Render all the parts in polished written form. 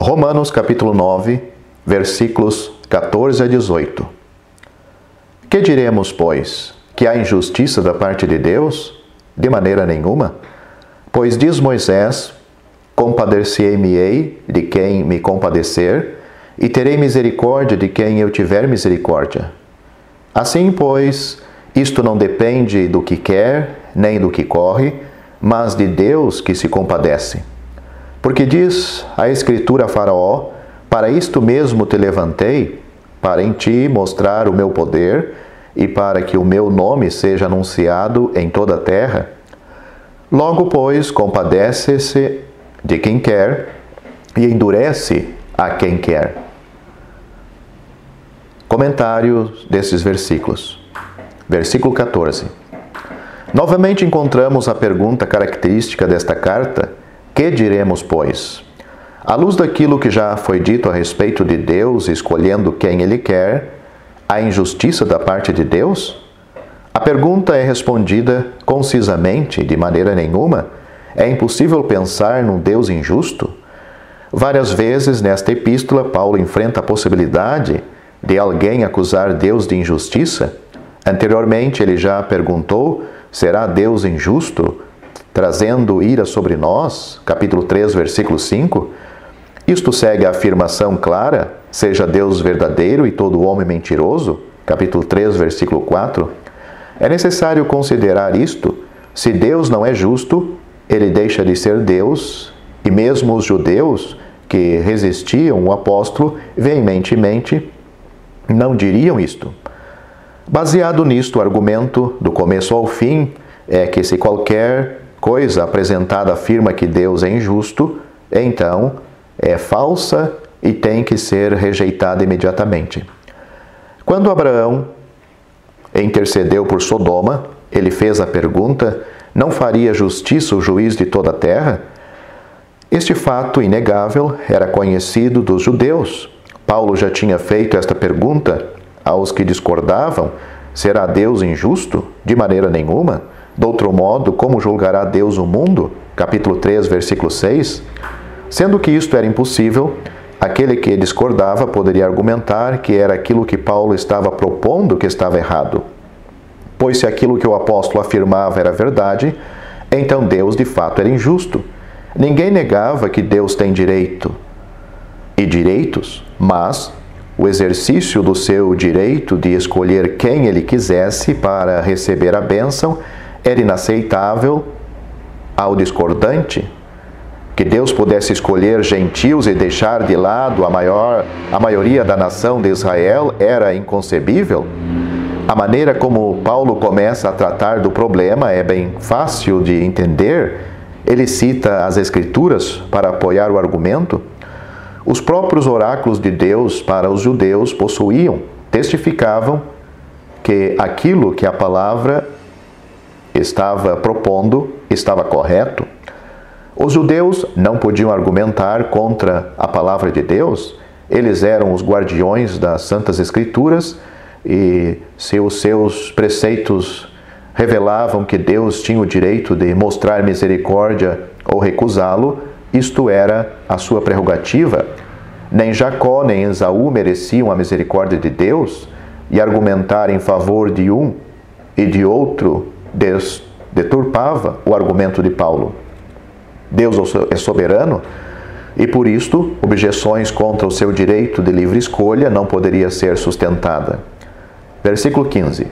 Romanos capítulo 9, versículos 14 a 18. Que diremos, pois? Que há injustiça da parte de Deus? De maneira nenhuma. Pois diz Moisés: Compadecer-me-ei de quem me compadecer, e terei misericórdia de quem eu tiver misericórdia. Assim, pois, isto não depende do que quer, nem do que corre, mas de Deus que se compadece. Porque diz a Escritura a Faraó: Para isto mesmo te levantei, para em ti mostrar o meu poder, e para que o meu nome seja anunciado em toda a terra. Logo, pois, compadece-se de quem quer, e endurece a quem quer. Comentários desses versículos. Versículo 14. Novamente encontramos a pergunta característica desta carta: que diremos, pois? À luz daquilo que já foi dito a respeito de Deus escolhendo quem Ele quer, há injustiça da parte de Deus? A pergunta é respondida concisamente, de maneira nenhuma. É impossível pensar num Deus injusto? Várias vezes nesta epístola, Paulo enfrenta a possibilidade de alguém acusar Deus de injustiça. Anteriormente, ele já perguntou: será Deus injusto, trazendo ira sobre nós? Capítulo 3, versículo 5. Isto segue a afirmação clara: seja Deus verdadeiro e todo homem mentiroso? Capítulo 3, versículo 4. É necessário considerar isto. Se Deus não é justo, ele deixa de ser Deus, e mesmo os judeus que resistiam o apóstolo veementemente não diriam isto. Baseado nisto, o argumento do começo ao fim é que se qualquer coisa apresentada afirma que Deus é injusto, então é falsa e tem que ser rejeitada imediatamente. Quando Abraão intercedeu por Sodoma, ele fez a pergunta: não faria justiça o juiz de toda a terra? Este fato inegável era conhecido dos judeus. Paulo já tinha feito esta pergunta aos que discordavam: será Deus injusto? De maneira nenhuma. De outro modo, como julgará Deus o mundo? Capítulo 3, versículo 6. Sendo que isto era impossível, aquele que discordava poderia argumentar que era aquilo que Paulo estava propondo que estava errado. Pois se aquilo que o apóstolo afirmava era verdade, então Deus de fato era injusto. Ninguém negava que Deus tem direito e direitos, mas o exercício do seu direito de escolher quem ele quisesse para receber a bênção era inaceitável ao discordante. Que Deus pudesse escolher gentios e deixar de lado a maioria da nação de Israel era inconcebível. A maneira como Paulo começa a tratar do problema é bem fácil de entender. Ele cita as Escrituras para apoiar o argumento. Os próprios oráculos de Deus para os judeus testificavam que aquilo que a palavra estava propondo estava correto. Os judeus não podiam argumentar contra a palavra de Deus. Eles eram os guardiões das Santas Escrituras e se os seus preceitos revelavam que Deus tinha o direito de mostrar misericórdia ou recusá-lo, isto era a sua prerrogativa. Nem Jacó nem Esaú mereciam a misericórdia de Deus, e argumentar em favor de um e de outro deturpava o argumento de Paulo. Deus é soberano e, por isto, objeções contra o seu direito de livre escolha não poderia ser sustentada. Versículo 15.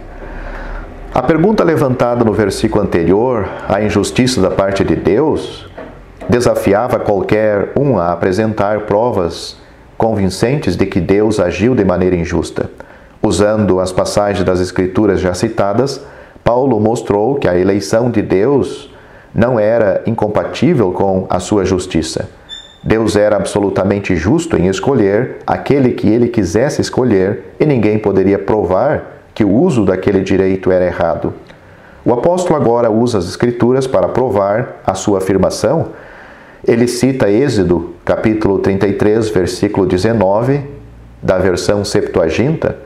A pergunta levantada no versículo anterior, a injustiça da parte de Deus, desafiava qualquer um a apresentar provas convincentes de que Deus agiu de maneira injusta. Usando as passagens das Escrituras já citadas, Paulo mostrou que a eleição de Deus não era incompatível com a sua justiça. Deus era absolutamente justo em escolher aquele que ele quisesse escolher e ninguém poderia provar que o uso daquele direito era errado. O apóstolo agora usa as Escrituras para provar a sua afirmação. Ele cita Êxodo, capítulo 33, versículo 19, da versão Septuaginta: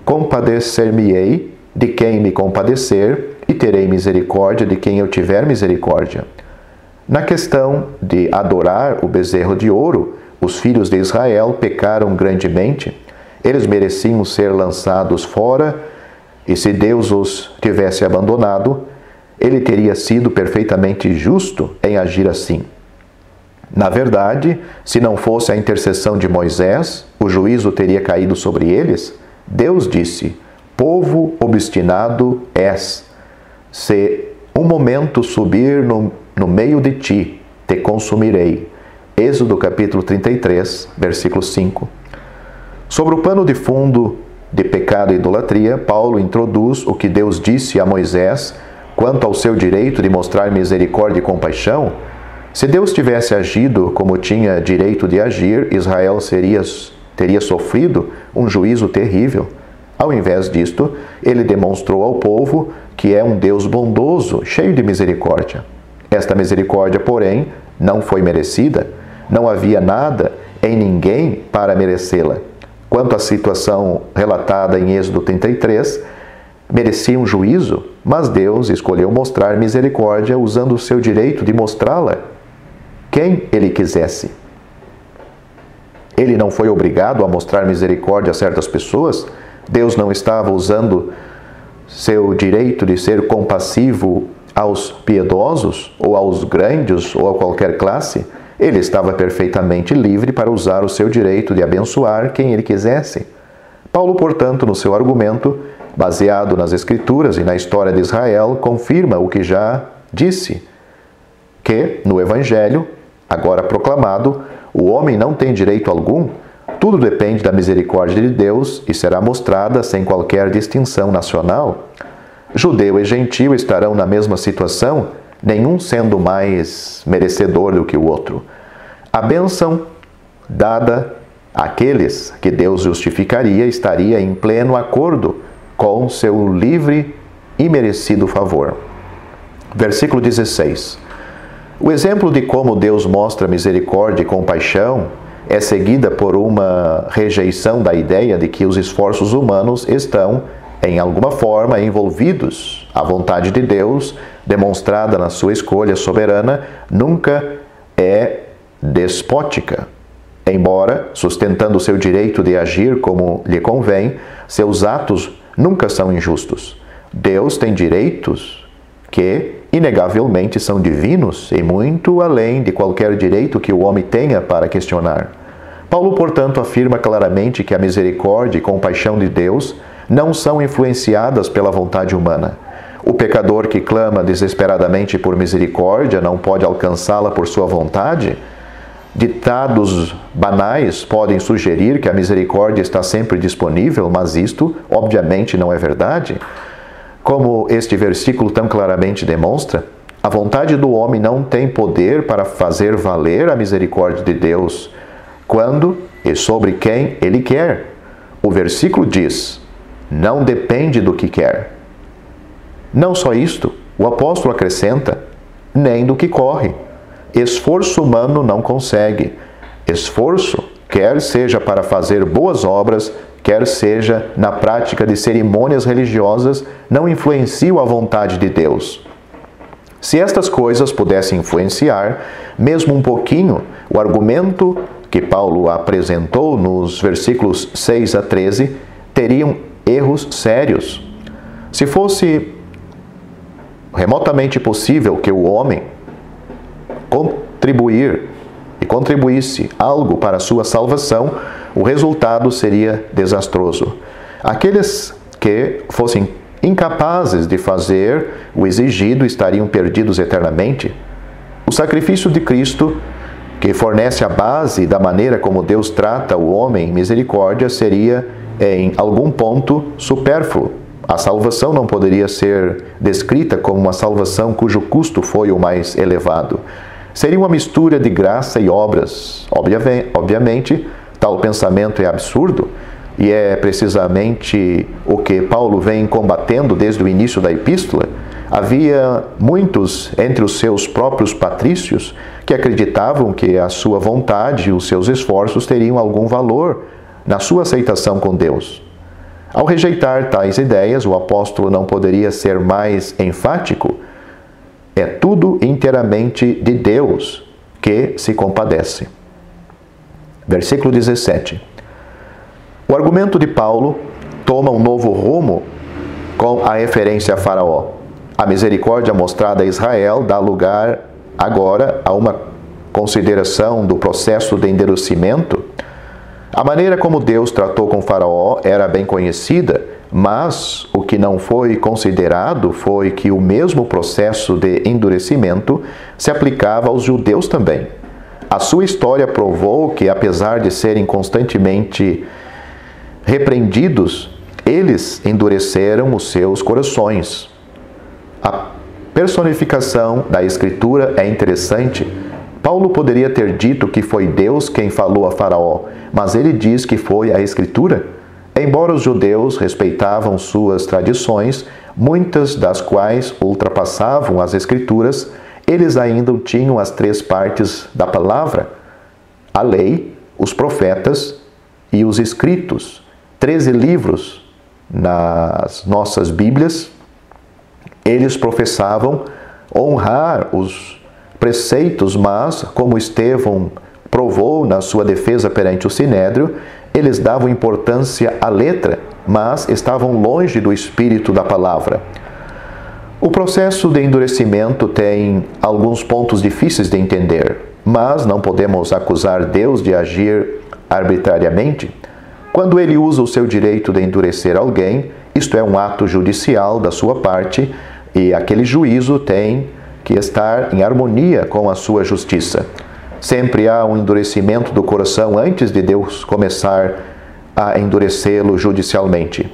Compadecer-me-ei de quem me compadecer, e terei misericórdia de quem eu tiver misericórdia. Na questão de adorar o bezerro de ouro, os filhos de Israel pecaram grandemente, eles mereciam ser lançados fora, e se Deus os tivesse abandonado, ele teria sido perfeitamente justo em agir assim. Na verdade, se não fosse a intercessão de Moisés, o juízo teria caído sobre eles. Deus disse: povo obstinado és. Se um momento subir no meio de ti, te consumirei. Êxodo capítulo 33, versículo 5. Sobre o pano de fundo de pecado e idolatria, Paulo introduz o que Deus disse a Moisés quanto ao seu direito de mostrar misericórdia e compaixão. Se Deus tivesse agido como tinha direito de agir, Israel teria sofrido um juízo terrível. Ao invés disto, ele demonstrou ao povo que é um Deus bondoso, cheio de misericórdia. Esta misericórdia, porém, não foi merecida. Não havia nada em ninguém para merecê-la. Quanto à situação relatada em Êxodo 33, merecia um juízo, mas Deus escolheu mostrar misericórdia usando o seu direito de mostrá-la quem ele quisesse. Ele não foi obrigado a mostrar misericórdia a certas pessoas. Deus não estava usando seu direito de ser compassivo aos piedosos, ou aos grandes, ou a qualquer classe. Ele estava perfeitamente livre para usar o seu direito de abençoar quem ele quisesse. Paulo, portanto, no seu argumento, baseado nas Escrituras e na história de Israel, confirma o que já disse, que, no Evangelho, agora proclamado, o homem não tem direito algum, tudo depende da misericórdia de Deus e será mostrada sem qualquer distinção nacional. Judeu e gentio estarão na mesma situação, nenhum sendo mais merecedor do que o outro. A bênção dada àqueles que Deus justificaria estaria em pleno acordo com seu livre e merecido favor. Versículo 16. O exemplo de como Deus mostra misericórdia e compaixão é seguida por uma rejeição da ideia de que os esforços humanos estão, em alguma forma, envolvidos. A vontade de Deus, demonstrada na sua escolha soberana, nunca é despótica. Embora, sustentando seu direito de agir como lhe convém, seus atos nunca são injustos. Deus tem direitos que, inegavelmente, são divinos e muito além de qualquer direito que o homem tenha para questionar. Paulo, portanto, afirma claramente que a misericórdia e compaixão de Deus não são influenciadas pela vontade humana. O pecador que clama desesperadamente por misericórdia não pode alcançá-la por sua vontade. Ditados banais podem sugerir que a misericórdia está sempre disponível, mas isto, obviamente, não é verdade. Como este versículo tão claramente demonstra, a vontade do homem não tem poder para fazer valer a misericórdia de Deus quando e sobre quem ele quer. O versículo diz: não depende do que quer. Não só isto, o apóstolo acrescenta: nem do que corre. Esforço humano não consegue. Esforço, quer seja para fazer boas obras, quer seja na prática de cerimônias religiosas, não influenciam a vontade de Deus. Se estas coisas pudessem influenciar, mesmo um pouquinho, o argumento que Paulo apresentou nos versículos 6 a 13 teriam erros sérios. Se fosse remotamente possível que o homem contribuísse algo para a sua salvação, o resultado seria desastroso. Aqueles que fossem incapazes de fazer o exigido estariam perdidos eternamente. O sacrifício de Cristo, que fornece a base da maneira como Deus trata o homem em misericórdia, seria, em algum ponto, supérfluo. A salvação não poderia ser descrita como uma salvação cujo custo foi o mais elevado. Seria uma mistura de graça e obras. Obviamente, tal pensamento é absurdo e é precisamente o que Paulo vem combatendo desde o início da epístola. Havia muitos entre os seus próprios patrícios que acreditavam que a sua vontade e os seus esforços teriam algum valor na sua aceitação com Deus. Ao rejeitar tais ideias, o apóstolo não poderia ser mais enfático. É tudo inteiramente de Deus que se compadece. Versículo 17. O argumento de Paulo toma um novo rumo com a referência a Faraó. A misericórdia mostrada a Israel dá lugar agora a uma consideração do processo de endurecimento. A maneira como Deus tratou com Faraó era bem conhecida, mas o que não foi considerado foi que o mesmo processo de endurecimento se aplicava aos judeus também. A sua história provou que, apesar de serem constantemente repreendidos, eles endureceram os seus corações. A personificação da Escritura é interessante. Paulo poderia ter dito que foi Deus quem falou a Faraó, mas ele diz que foi a Escritura. Embora os judeus respeitavam suas tradições, muitas das quais ultrapassavam as Escrituras, eles ainda tinham as 3 partes da palavra: a lei, os profetas e os escritos. 13 livros nas nossas Bíblias. Eles professavam honrar os preceitos, mas, como Estevão provou na sua defesa perante o Sinédrio, eles davam importância à letra, mas estavam longe do espírito da palavra. O processo de endurecimento tem alguns pontos difíceis de entender, mas não podemos acusar Deus de agir arbitrariamente. Quando ele usa o seu direito de endurecer alguém, isto é um ato judicial da sua parte, e aquele juízo tem que estar em harmonia com a sua justiça. Sempre há um endurecimento do coração antes de Deus começar a endurecê-lo judicialmente.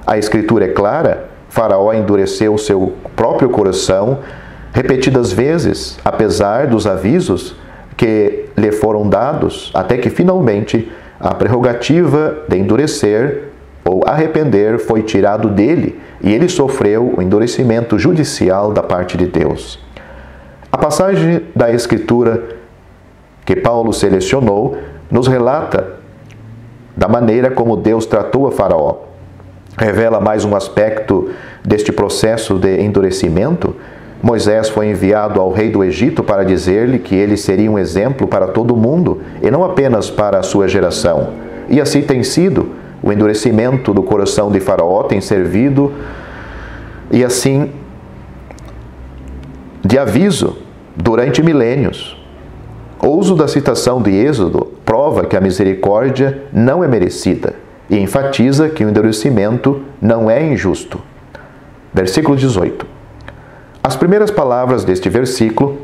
A Escritura é clara: Faraó endureceu o seu próprio coração repetidas vezes, apesar dos avisos que lhe foram dados, até que finalmente a prerrogativa de endurecer ou arrepender foi tirado dele e ele sofreu o endurecimento judicial da parte de Deus. A passagem da Escritura que Paulo selecionou nos relata da maneira como Deus tratou a Faraó. Revela mais um aspecto deste processo de endurecimento. Moisés foi enviado ao rei do Egito para dizer-lhe que ele seria um exemplo para todo o mundo e não apenas para a sua geração. E assim tem sido. O endurecimento do coração de Faraó tem servido e assim de aviso durante milênios. O uso da citação de Êxodo prova que a misericórdia não é merecida e enfatiza que o endurecimento não é injusto. Versículo 18. As primeiras palavras deste versículo,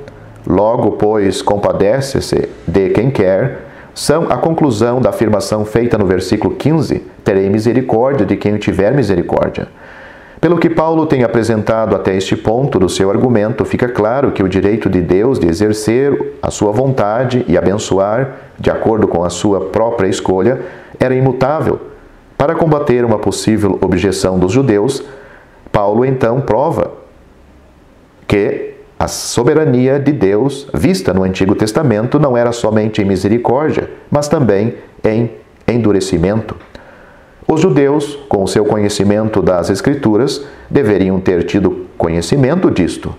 logo, pois, compadece-se de quem quer, são a conclusão da afirmação feita no versículo 15, terei misericórdia de quem tiver misericórdia. Pelo que Paulo tem apresentado até este ponto do seu argumento, fica claro que o direito de Deus de exercer a sua vontade e abençoar, de acordo com a sua própria escolha, era imutável. Para combater uma possível objeção dos judeus, Paulo então prova que a soberania de Deus, vista no Antigo Testamento, não era somente em misericórdia, mas também em endurecimento. Os judeus, com o seu conhecimento das Escrituras, deveriam ter tido conhecimento disto.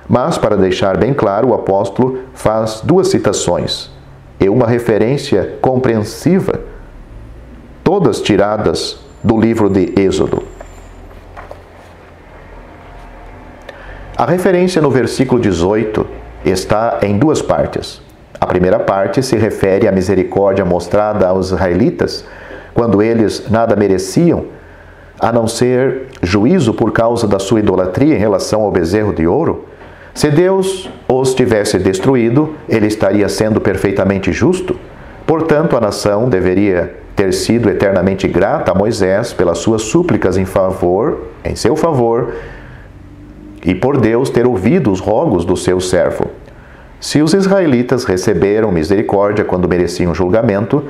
Mas, para deixar bem claro, o apóstolo faz 2 citações e uma referência compreensiva, todas tiradas do livro de Êxodo. A referência no versículo 18 está em 2 partes. A primeira parte se refere à misericórdia mostrada aos israelitas, quando eles nada mereciam, a não ser juízo por causa da sua idolatria em relação ao bezerro de ouro. Se Deus os tivesse destruído, ele estaria sendo perfeitamente justo. Portanto, a nação deveria ter sido eternamente grata a Moisés pelas suas súplicas em seu favor, e por Deus ter ouvido os rogos do seu servo. Se os israelitas receberam misericórdia quando mereciam julgamento,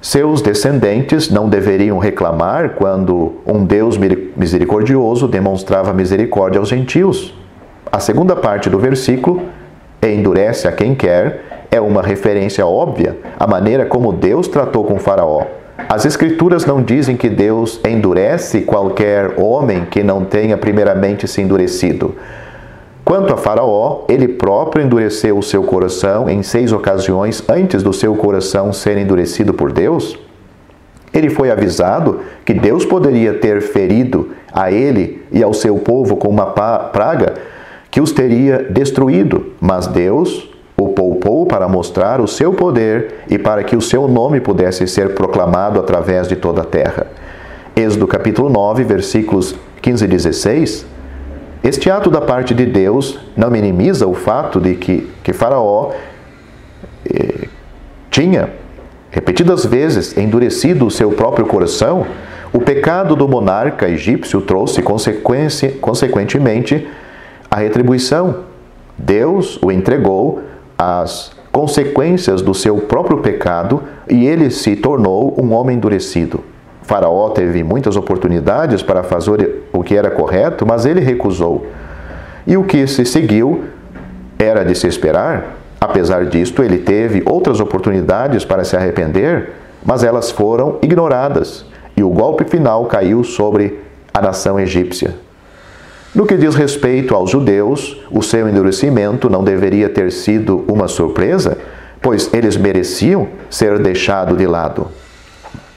seus descendentes não deveriam reclamar quando um Deus misericordioso demonstrava misericórdia aos gentios. A segunda parte do versículo, endurece a quem quer, é uma referência óbvia à maneira como Deus tratou com Faraó. As Escrituras não dizem que Deus endurece qualquer homem que não tenha primeiramente se endurecido. Quanto a Faraó, ele próprio endureceu o seu coração em 6 ocasiões antes do seu coração ser endurecido por Deus. Ele foi avisado que Deus poderia ter ferido a ele e ao seu povo com uma praga que os teria destruído, mas Deus o poupou para mostrar o seu poder e para que o seu nome pudesse ser proclamado através de toda a terra. Êxodo capítulo 9, versículos 15 e 16. Este ato da parte de Deus não minimiza o fato de que Faraó tinha repetidas vezes endurecido o seu próprio coração. O pecado do monarca egípcio trouxe consequentemente a retribuição. Deus o entregou às consequências do seu próprio pecado e ele se tornou um homem endurecido. Faraó teve muitas oportunidades para fazer o que era correto, mas ele recusou. E o que se seguiu era de se esperar. Apesar disto, ele teve outras oportunidades para se arrepender, mas elas foram ignoradas, e o golpe final caiu sobre a nação egípcia. No que diz respeito aos judeus, o seu endurecimento não deveria ter sido uma surpresa, pois eles mereciam ser deixados de lado.